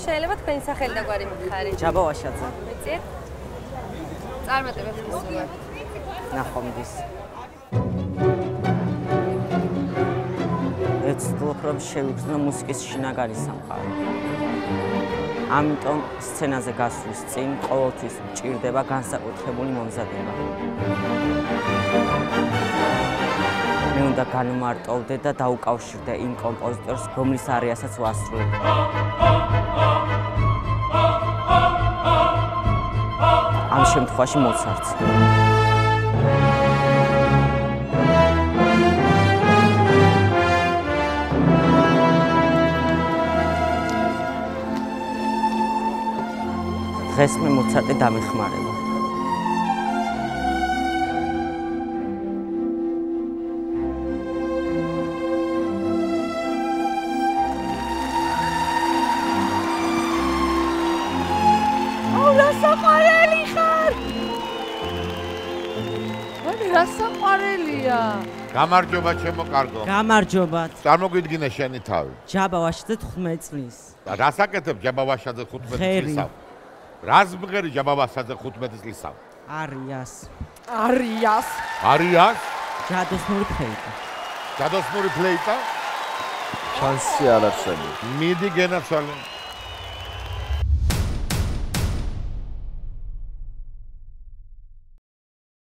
შეიძლება თქვენი სახელი და გვარი მითხარი? ჯაბა ვაშაძე. მეწიეთ? წარმატებებს გისურვებთ. ნახვამდის. ეცდილობ რომ შევიგრძნო მუსიკის შინაგანი სამყარო. ამიტომ სცენაზე გასვლის წინ ყოველთვის მჭირდება განსაკუთრებული მომზადება. მე უნდა განმარტოვდე და დაუკავშირდე იმ კომპოზიტორს, რომლის არიასაც ვასრულებ. ამ შემთხვევაში მოცარტს. დღეს მე მოცარტი დამეხმარება. რასაყვარელი ხარ? ვაი, რასაყვარელია. გამარჯობა ჩემო კარგო. გამარჯობათ. წარმოგვიდგინე შენი თავი. ჯაბა ვაშაძე 15 წლის. რას აკეთებ ჯაბა ვაშაძე 15 წლისა? რას მღერი ჯაბა ვაშაძე 15 წლისა? არიას. არიას. არიას? ჯადოსნური ფლეიტა. ჯადოსნური ფლეიტა? შანსი არ არსებობს. მიდი გენაცვალე.